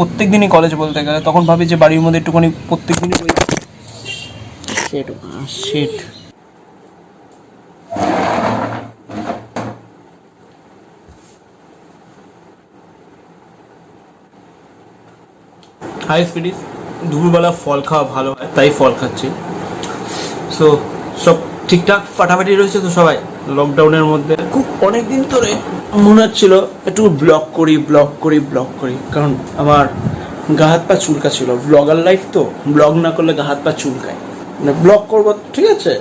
প্রত্যেক দিনই কলেজ বলতে গেলে, তখন ভাবি যে বাড়ির মধ্যে একটুখানি প্রত্যেক দিনই বই সেট হাই স্পিডিস। দুপুরবেলা ফল খাওয়া ভালো হয়, তাই ফল খাচ্ছি। সো সব ঠিকঠাক ফাটাফাটি রয়েছে তো সবাই লকডাউনের মধ্যে। খুব অনেক দিন ধরে মনে হচ্ছিল একটু ব্লগ করি, কারণ আমার গা হাত পা চুলকা ছিল। ব্লগার লাইফ তো, ব্লগ না করলে গা হাত পা চুলকায়। মানে ব্লগ করবো, ঠিক আছে,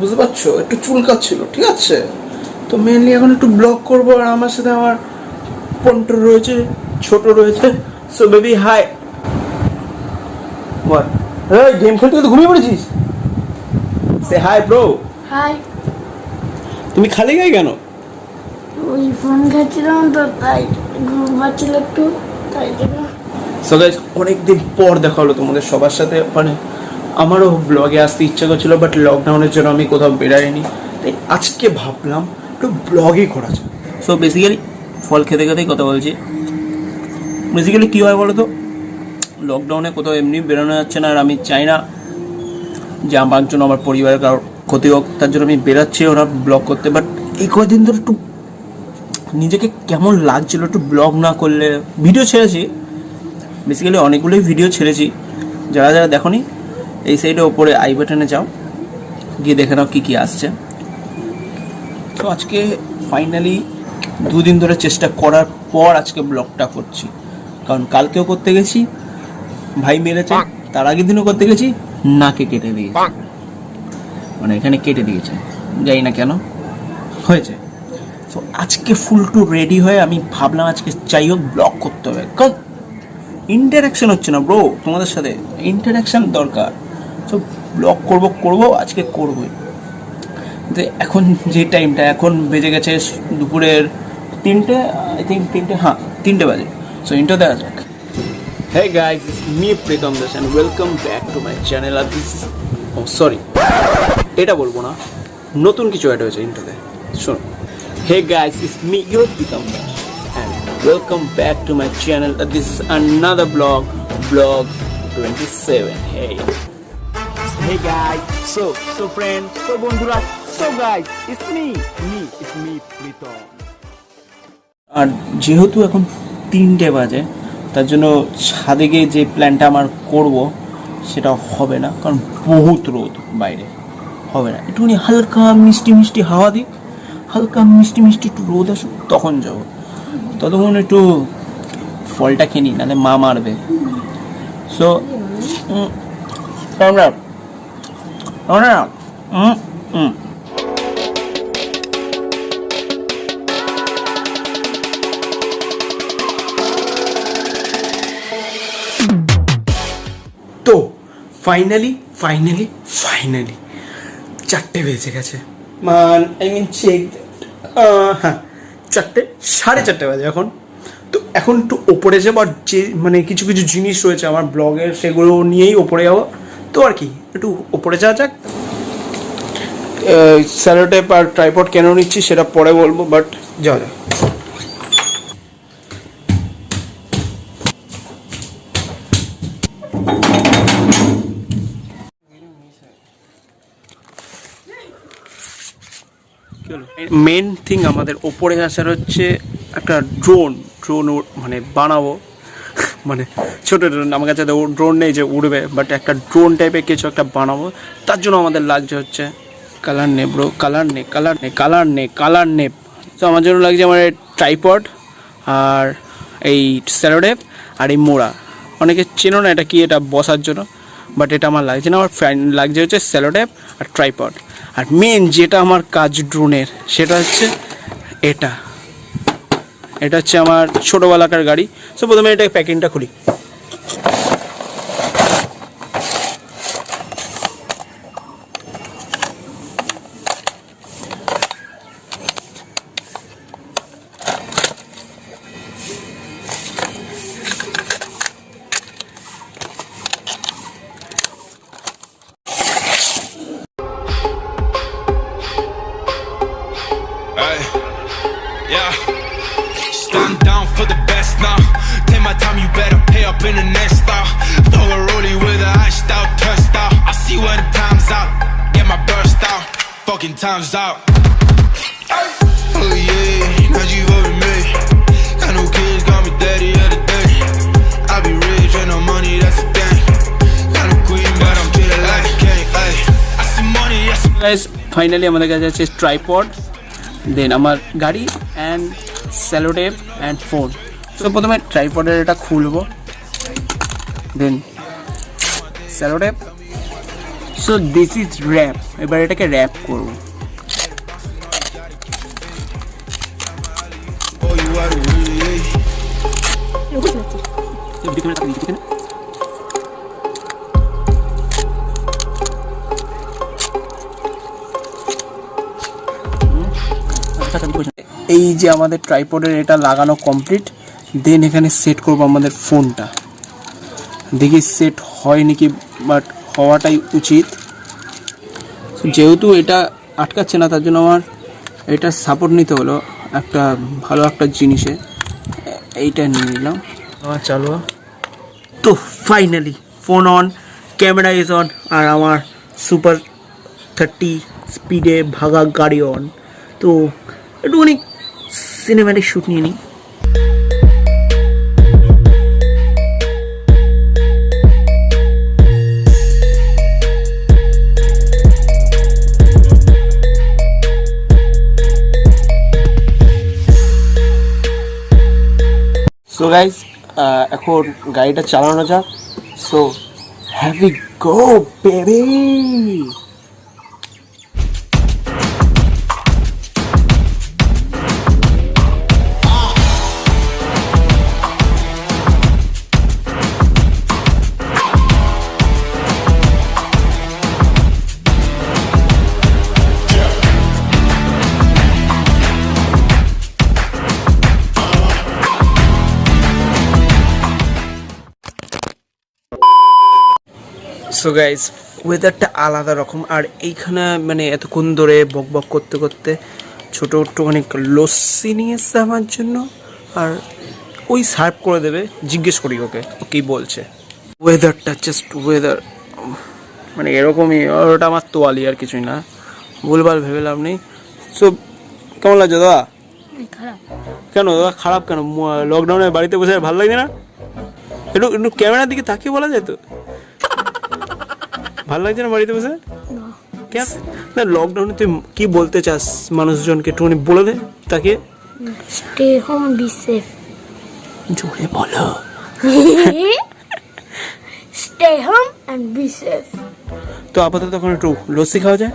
বুঝতে পারছো, একটু চুলকাচ্ছিল, ঠিক আছে। তো মেনলি এখন একটু ব্লগ করবো, আর আমার সাথে আমার পন্টু রয়েছে, ছোট রয়েছে। So baby hi. What? এই গেম খেলতে তো ঘুমিয়ে পড়েছিস? সে হাই ব্রো। হাই। তুমি খালি গায়ে কেন? ওই ফোন খাচ্ছিলাম তো, তাই ঘুম পাচ্ছিল একটু, তাই জন্য। সো গাইস, অনেকদিন পর দেখা হলো তোমাদের সবার সাথে। মানে আমারও ব্লগে আসতে ইচ্ছা করছিল, বাট লকডাউনের জন্য আমি কোথাও বেরাইনি। তাই আজকে ভাবলাম একটু ব্লগই করা যায়। সো বেসিক্যালি ফল খেতে খেতেই কথা বলছি। বেসিক্যালি কী হয় বলো তো, লকডাউনে কোথাও এমনি বেরোনো যাচ্ছে না, আর আমি চাই না যে আমার জন্য আমার পরিবারের কারোর ক্ষতি হোক, তার জন্য আমি বেরাচ্ছি ওরা ব্লগ করতে। বাট এই কয়েকদিন ধরে একটু নিজেকে কেমন লাগছিল একটু ব্লগ না করলে। ভিডিও ছেড়েছি, বেসিক্যালি অনেকগুলোই ভিডিও ছেড়েছি। যারা যারা দেখোনি, এই সাইডে ওপরে আই বাটনে যাও, গিয়ে দেখে নাও কী কী আসছে। তো আজকে ফাইনালি দুদিন ধরে চেষ্টা করার পর আজকে ব্লগটা করছি। কারণ কালকেও করতে গেছি, ভাই মেরেছে, তার আগের দিনও করতে গেছি, নাকে কেটে দিয়েছে, মানে এখানে কেটে দিয়েছে, জানি না কেন হয়েছে। তো আজকে ফুল টু রেডি হয়ে আমি ভাবলাম আজকে যাই হোক ব্লগ করতে হবে, কারণ ইন্টারাকশন হচ্ছে না ব্রো তোমাদের সাথে, ইন্টারাকশন দরকার। তো ব্লগ করবো আজকে করবোই। তো এখন যে টাইমটা, এখন বেজে গেছে দুপুরের 3টে, আই থিঙ্ক 3টে, হ্যাঁ 3টে বাজে। সো ইন্টার দেখা যাক। Hey guys, it's me Pritam daS and welcome back to my channel. This is, oh sorry, এটা বলবো না, নতুন কিছু অ্যাড হয়েছে ইন্ট্রোতে, শোনো। Hey guys, it's me your Pritam daS and welcome back to my channel. This is another vlog 27. Hey guys, so friends, so বন্ধুরা, so guys, it's me Pritam. আর যেহেতু এখন 3টে বাজে, তার জন্য ছাদে গিয়ে যে প্ল্যানটা আমার করব সেটা হবে না, কারণ বহুত রোদ বাইরে, হবে না। একটুখানি হালকা মিষ্টি হাওয়া দিক, হালকা মিষ্টি একটু রোদ আসুক, তখন যাবো। ততক্ষণ একটু ফলটা খেয়ে নিই, নাহলে মা মারবে। সো আমরা তো ফাইনালি 4টে বেজে গেছে। চেক, হ্যাঁ 4:30 বাজে এখন। তো এখন একটু ওপরে যাবো, আর যে মানে কিছু জিনিস রয়েছে আমার ব্লগের, সেগুলো নিয়েই ওপরে যাবো। তো আর কি, একটু ওপরে যাওয়া যাক। স্যালোটেপ আর ট্রাইপড কেন নিচ্ছি সেটা পরে বলবো, বাট যাওয়া যাক। মেন থিং আমাদের ওপরে আসার হচ্ছে একটা ড্রোন মানে বানাবো, মানে ছোটো ড্রোন। আমার কাছে তো ড্রোন নেই যে উড়বে, বাট একটা ড্রোন টাইপের কিছু একটা বানাবো। তার জন্য আমাদের লাগছে হচ্ছে কালার নেপ। তো আমার জন্য লাগছে আমার ট্রাইপড আর এই স্যালোটেপ আর এই মোড়া। অনেকে চেনো না এটা কি, এটা বসার জন্য, বাট এটা আমার লাগছে না। আমার লাগছে হচ্ছে স্যালোটেপ আর ট্রাইপড। আর মেন যেটা আমার কাজ ড্রোনের, সেটা হচ্ছে এটা হচ্ছে আমার ছোটোবেলাকার গাড়ি। সো প্রথমে এটা প্যাকিংটা খুলি। Yeah, stand down for the best now. Take my time, you better pay up fucking time's out. Oh yeah, now you over me. Got no kids, got me daddy of the day. I be rich and no money, that's the thing. Got a queen, but I'm treated like a king. Ay, I see money, yes. Guys finally আমাদের কাছে আছে tripod, then আমার গাড়ি and sellotape and phone. So প্রথমে ট্রাইপডের এটা খুলবো, then sellotape. So this is wrap, এবার এটাকে র্যাপ করবো। Oh, you are the real, yeah. এই যে আমাদের ট্রাইপডের এটা লাগানো কমপ্লিট, দেন এখানে সেট করবো আমাদের ফোনটা। দেখি সেট হয় নাকি, বাট হওয়াটাই উচিত। যেহেতু এটা আটকাচ্ছে না, তার জন্য আমার এটা সাপোর্ট নিতে হলো একটা ভালো একটা জিনিসে, এইটা নিয়ে নিলাম। আমার চালু তো finally phone on, camera is on, আর আমার সুপার 30 স্পিডে ভাগা গাড়ি অন। তো একটুখানি সিনেম্যাটিক শ্যুট নিয়ে নিই। সো গাইজ এখন গাড়িটা চালানো যাক। So have we go baby. So guys ওয়েদারটা আলাদা রকম, আর এইখানে মানে এতক্ষণ ধরে বক বক করতে করতে ছোটো একটুখানি লস্যি নিয়ে এসছে আমার জন্য, আর ওই সার্ভ করে দেবে। জিজ্ঞেস করি ওকে, ও কী বলছে। ওয়েদারটা জাস্ট ওয়েদার মানে এরকমই, ওটা আমার তোয়ালি আর কিছুই না, ভুলভাল ভেবে লাভ নেই। সো কেমন লাগছে দাদা? কেন দাদা খারাপ কেন? লকডাউনে বাড়িতে বসে ভালো লাগছে না? একটু একটু ক্যামেরার দিকে তাকিয়ে বলা যায় তো, ভালো লাগছে না বাড়িতে বসে? কেন না, লকডাউনে তুই কি বলতে চাস মানুষজনকে একটুখানি বলে দে তাকে। Stay home, be safe. জোরে বলো। Stay home and be safe. তো আপাতত তখন একটু লস্যি খাওয়া যায়।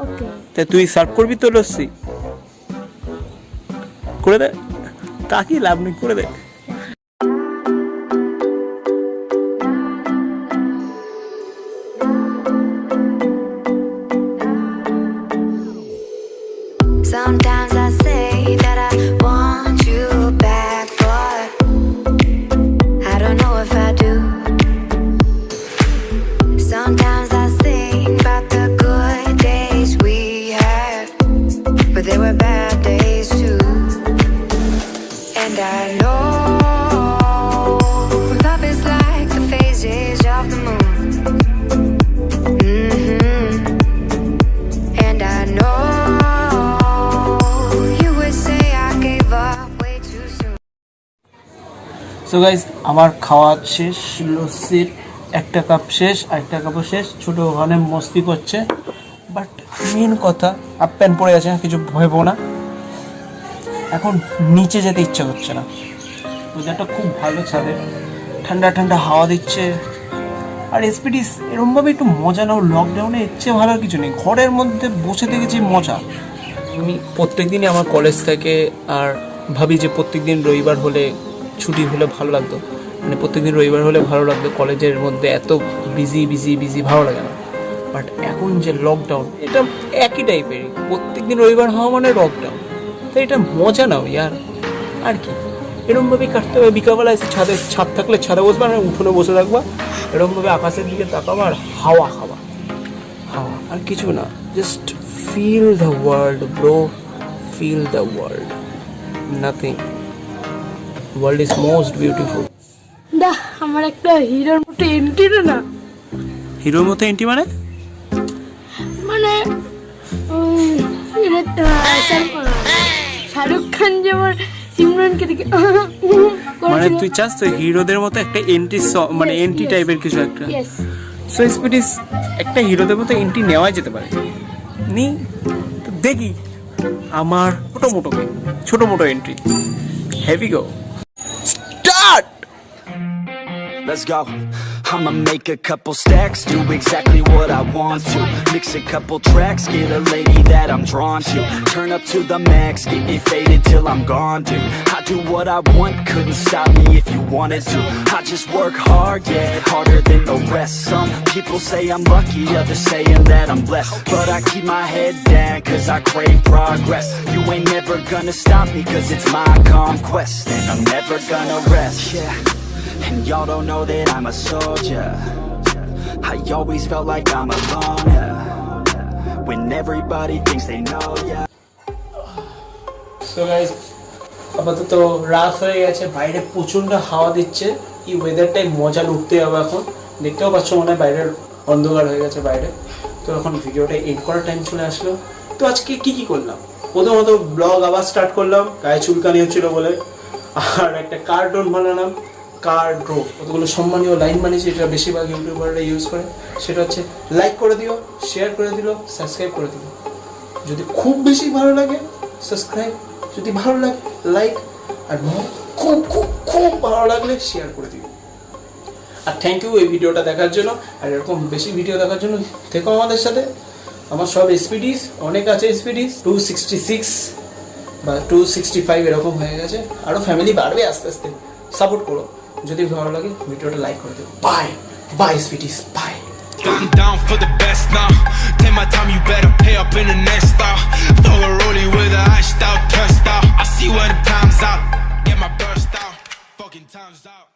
ওকে, তাই তুই সার্ভ করবি তো লস্যি? করে দে, তাকিয়ে লাভ নেই, করে দে। Sometimes I say that I want you back, but I don't know if I do. Sometimes I think about the good days we had, but there were bad days too. And I know love is like the phases of the moon. And I know so guys আমার খাওয়া শেষ, লস্যির একটা cup শেষ, আরেকটা কাপও শেষ। ছোটো ওখানে মস্তি করছে, বাট মেন কথা হাফ প্যান্ট পরে আছে, কিছু ভয় পাবো না। এখন নিচে যেতে ইচ্ছা করছে না, ওয়েদারটা খুব ভালো, ছাদে ঠান্ডা ঠান্ডা হাওয়া দিচ্ছে। আর এসপিডিস এরমভাবে একটু মজা নাও, লকডাউনে এর চেয়ে ভালো আর কিছু নেই। ঘরের মধ্যে বসে থেকেছি মজা। আমি প্রত্যেক দিনই আমার কলেজ থেকে, আর ভাবি যে প্রত্যেক দিন রবিবার হলে ছুটি হলে ভালো লাগতো, মানে প্রত্যেকদিন রবিবার হলে ভালো লাগতো। কলেজের মধ্যে এত বিজি বিজি বিজি ভালো লাগে না। বাট এখন যে লকডাউন, এটা একই টাইপেরই, প্রত্যেকদিন রবিবার হওয়া মানে লকডাউন। তো এটা মজা নাও ইয়ার, আর কি এরকমভাবেই কাটতে হবে। বিকালবেলা এসে ছাদ থাকলে ছাদে বসবা, আর উঠোনে বসে থাকবা, এরকমভাবে আকাশের দিকে তাকাবা আর হাওয়া খাওয়া, হাওয়া আর কিছু না। Just feel the world bro, feel the world, nothing. World is most beautiful. দা আমার একটা হিরোর মতো এন্ট্রি না। হিরোর মতো এন্ট্রি মানে? মানে শাহরুখ খান যেমন সিমরনকে দেখে মানে তুই চাস তো হিরোদের মতো একটা এন্ট্রি মানে এন্ট্রি টাইপের কিছু একটা। ইয়েস সো স্পিডিস একটা হিরোদের মতো এন্ট্রি নেওয়াই যেতে পারে, নি তো দেখি আমার ছোট মোটো entry. Heavy go, start. Let's go. I'ma make a couple stacks, do exactly what I want to. Mix a couple tracks, get a lady that I'm drawn to. Turn up to the max, get me faded till I'm gone, dude. I do what I want, couldn't stop me if you wanted to. I just work hard, yeah, harder than the rest. Some people say I'm lucky, others saying that I'm blessed. But I keep my head down, cause I crave progress. You ain't never gonna stop me, cause it's my conquest. And I'm never gonna rest, yeah. And y'all don't know that I'm a soldier. I always felt like I'm alone, yeah. When everybody thinks they know, yeah. So guys, আপাতত রাত হয়ে গেছে, বাইরে প্রচণ্ড হাওয়া দিচ্ছে। এই ওয়েদারটাই মজা লুটতে হবে এখন। দেখতেও পাচ্ছ মনে হয় বাইরের অন্ধকার হয়ে গেছে বাইরে। তো এখন ভিডিওটা এডিট করার টাইম চলে আসলো। তো আজকে কি করলাম, প্রথমত ব্লগ আবার স্টার্ট করলাম, গায়ে চুলকানি হচ্ছিল বলে। আর একটা কার্টুন বানালাম, কার্ড্রো, কতগুলো সম্মানীয় লাইন বানিয়েছি, যেটা বেশিরভাগ ইউটিউবাররা ইউজ করে। সেটা হচ্ছে লাইক করে দিও, শেয়ার করে দিল, সাবস্ক্রাইব করে দিল। যদি খুব বেশি ভালো লাগে সাবস্ক্রাইব, যদি ভালো লাগে লাইক, আর খুব খুব খুব ভালো লাগলে শেয়ার করে দিও। আর থ্যাংক ইউ এই ভিডিওটা দেখার জন্য। আর এরকম বেশি ভিডিও দেখার জন্য থেকো আমাদের সাথে। আমার সব এসপিডিস অনেক আছে, এসপিডিস 266 বা 265 এরকম হয়ে গেছে। আরও ফ্যামিলি বাড়বে আস্তে আস্তে, সাপোর্ট করো। যদি ভালো লাগে ভিডিওটা লাইক করে দিও। বাই বাই এসপিডিস, bye. I'm down for the best now. Take my time, you better pay up in the next style. Throw a rollie with a iced out, turnstile. I see when the time's out. Get my burst out. Fucking time's out.